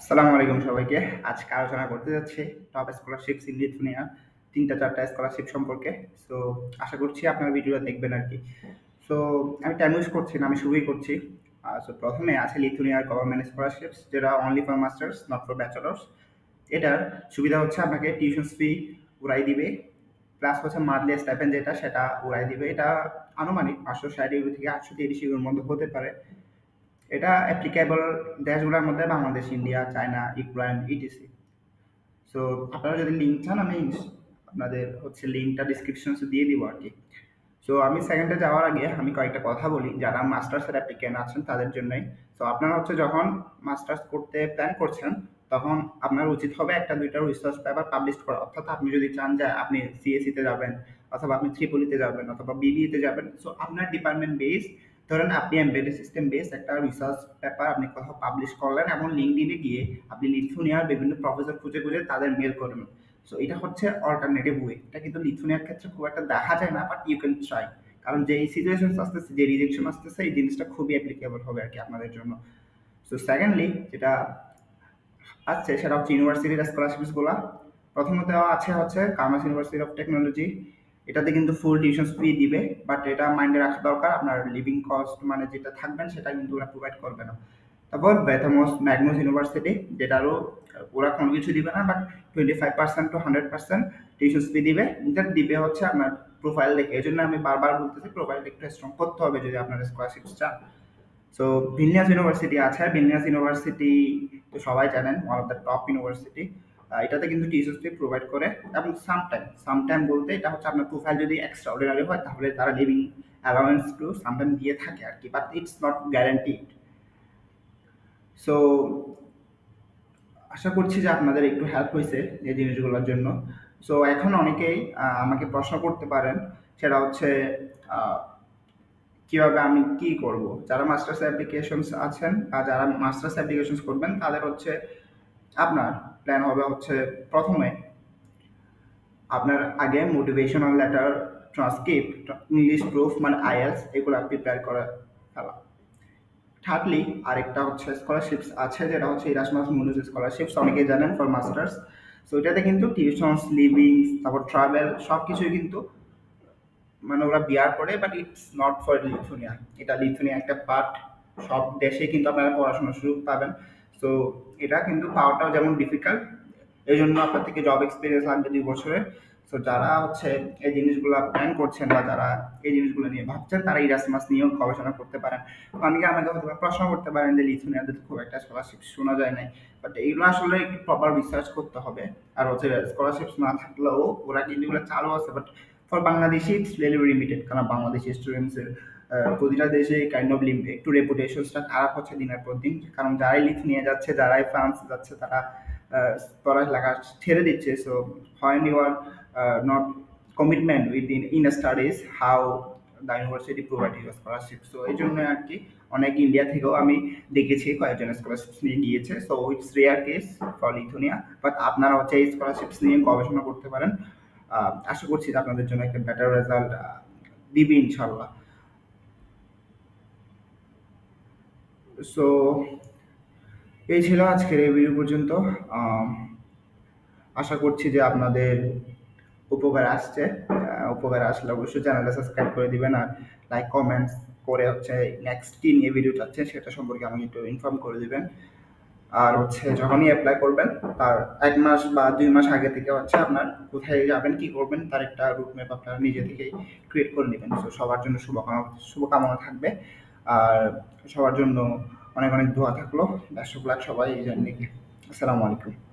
আসসালামু আলাইকুম সবাইকে। আজকে আলোচনা করতে যাচ্ছি টপ স্কলারশিপস ইন লিথুনিয়া ৩টা ৪টা স্কলারশিপ সম্পর্কে। সো আশা করছি আপনারা ভিডিওটা দেখবেন আরকি। সো আমি টাইম ওয়েস্ট করছি না, আমি শুরুই করছি। সো ১ম এ আছে লিথুনিয়ার গভর্নমেন্ট স্কলারশিপস, যেটা only for masters, not for bachelors. এটার সুবিধা হচ্ছে আপনাকে টিউশন ফি উড়াই দিবে, প্লাস হচ্ছে মান্থলি স্টাইপেন্ড যেটা সেটা উড়াই দিবে। এটা আনুমানিক ৫৬০ ইউরো থেকে ৮৩০ ইউরোর মধ্যে হতে পারে। এটা অ্যাপ্লিকেবল দেশগুলোর মধ্যে Bangladesh, India, China, Ukraine, etc. So আপনারা যদি লিঙ্ক চান, আমি আপনাদের হচ্ছে লিঙ্কটা ডিসক্রিপশনে দিয়ে দিব আর কি। সো আমি সেকেন্ডে যাওয়ার আগে আমি কয়েকটা কথা বলি যারা মাস্টার্সের অ্যাপ্লিকেন্ট আছেন তাদের জন্যই। সো আপনারা হচ্ছে যখন মাস্টার্স করতে প্ল্যান করছেন, তখন আপনার উচিত হবে ১টা ২টা রিসার্চ পেপার পাবলিশ করা। অর্থাৎ আপনি যদি চান যে আপনি সিএসিতে যাবেন, অথবা আপনি ত্রিপলিতে যাবেন, অথবা বিবিএতে যাবেন, সো আপনার ডিপার্টমেন্ট বেস, ধরেন আপনি এমবেডেড সিস্টেম বেস একটা রিসার্চ পেপার আপনি কোথাও পাবলিশ করলেন এবং লিঙ্কডইনে গিয়ে আপনি লিথুনিয়ার বিভিন্ন প্রফেসর খুঁজে খুঁজে তাদের মেল করবেন। সো এটা হচ্ছে অল্টারনেটিভ ওয়ে। এটা কিন্তু লিথুনিয়ার ক্ষেত্রে খুব একটা দেখা যায় না, বাট ইউ ক্যান ট্রাই। কারণ যে এই সিচুয়েশন আসতেছে, যে রিজেকশন আসতেছে, এই জিনিসটা খুবই অ্যাপ্লিকেবল হবে আর কি আপনাদের জন্য। সো সেকেন্ডলি যেটা আছে সেটা হচ্ছে ইউনিভার্সিটির স্কলারশিপসগুলো। প্রথমত আছে হচ্ছে কামার্স ইউনিভার্সিটি অফ টেকনোলজি। এটাতে কিন্তু ফুল টিউশন ফি দিবে, বাট এটা মাইন্ডে রাখা দরকার আপনার লিভিং কস্ট মানে যেটা থাকবেন সেটা কিন্তু ওরা প্রোভাইড করবে না। তারপর বেথামোস ম্যাগনুস ইউনিভার্সিটি, যেটারও ওরা কোনো কিছু দিবে না, বাট 25% টু 100% টিউশন ফি দিবে। এটা দিবে হচ্ছে আপনার প্রোফাইল দেখে। এই জন্য আমি বারবার বলতেছি প্রোফাইলটা একটু স্ট্রং করতে হবে যদি আপনার স্কলারশিপ চান। সো ভিলনিয়াস ইউনিভার্সিটি আছে। ভিলনিয়াস ইউনিভার্সিটি তো সবাই জানেন, one of the top university. এটাতে কিন্তু টিউশন ফি প্রোভাইড করে, এবং সামটাইম বলতে এটা হচ্ছে আপনার প্রোফাইল যদি এক্সট্রা অর্ডিনারি হয় তাহলে তারা লিভিং অ্যালাউয়েন্স টু সামটাইম দিয়ে থাকে আর কি, but it's not guaranteed. So আশা করছি যে আপনাদের একটু হেল্প হয়েছে এই জিনিসগুলোর জন্য। সো এখন অনেকেই আমাকে প্রশ্ন করতে পারেন, সেটা হচ্ছে আহ, কিভাবে আমি কি করব। যারা মাস্টার্স অ্যাপ্লিকেশনস আছেন বা যারা মাস্টার্স অ্যাপ্লিকেশনস করবেন তাদের হচ্ছে আপনার প্ল্যান হবে হচ্ছে প্রথমে আপনার আগে motivational letter, transcript, English proof মানে আইএলস এগুলো প্রিপেয়ার করে ফেলা। থার্ডলি আরেকটা হচ্ছে স্কলারশিপস আছে, যেটা হচ্ছে ইরাসমাস মুন্ডাস স্কলারশিপস, অনেকেই জানেন, ফর মাস্টার্স। সো এটাতে কিন্তু টিউশনস, লিভিং, তারপর ট্রাভেল সব কিছুই কিন্তু মানে ওরা বিয়ার করে, but it's not for Lithuania. এটা লিথুনিয়া একটা পার্ট। সব দেশে কিন্তু আপনারা পড়াশোনার সুযোগ পাবেন। সো এটা কিন্তু পাওয়াটাও যেমন ডিফিকাল্ট, এই জন্য আপনার থেকে জব এক্সপিরিয়েন্স লাগবে ২ বছরের। সো যারা হচ্ছে এই জিনিসগুলো প্ল্যান করছেন বা যারা এই জিনিসগুলো নিয়ে ভাবছেন, তারা ইরাসমাস নিয়েও গবেষণা করতে পারেন। অনেকে আমাকে হয়তো প্রশ্ন করতে পারেন যে লিথুনিয়াতে তো খুব একটা স্কলারশিপ শোনা যায় নাই, বাট এইগুলো আসলে একটু প্রপার রিসার্চ করতে হবে। আর হচ্ছে স্কলারশিপ না থাকলেও ওরা কিন্তু এগুলো চালু আছে, but for Bangladeshi it's really limited. কারণ বাংলাদেশি স্টুডেন্টসের প্রতিটা দেশে কাইন্ড অফ একটু রেপুটেশনসটা খারাপ হচ্ছে দিনের পর দিন। কারণ যারাই লিথুনিয়া যাচ্ছে, যারাই ফ্রান্স যাচ্ছে, তারা পড়ালেখা ছেড়ে দিচ্ছে। So when you are not commitment within in studies, how the university provide you scholarship। So এই জন্য আর কি অনেক ইন্ডিয়া থেকেও আমি দেখেছি কয়েকজন স্কলারশিপস নিয়ে গিয়েছে। So it's rare case for Lithuania, but আপনারা হচ্ছে এই স্কলারশিপস নিয়ে গবেষণা করতে পারেন। আশা করছি যে আপনাদের জন্য একটা বেটার রেজাল্ট দিবে ইনশাল্লাহ। সো এই ছিল আজকের এই ভিডিও পর্যন্ত। আম, আশা করছি যে আপনাদের উপকার আসছে। উপকার আসলে অবশ্যই চ্যানেলটা সাবস্ক্রাইব করে দিবেন, আর লাইক কমেন্টস করে হচ্ছে নেক্সট কি নিয়ে ভিডিও চাচ্ছেন সেটা সম্পর্কে আমাকে একটু ইনফর্ম করে দিবেন। আর হচ্ছে যখনই অ্যাপ্লাই করবেন তার ১ মাস বা ২ মাস আগে থেকে হচ্ছে আপনার কোথায় যাবেন, কি করবেন তার একটা রুট ম্যাপ আপনারা নিজে থেকেই ক্রিয়েট করে নেবেন। সো সবার জন্য শুভকামনা থাকবে। আর সবার জন্য অনেক অনেক দোয়া থাকলো। বেস্ট অফ লাক সবাই এই জার্নিতে। আসসালামু আলাইকুম।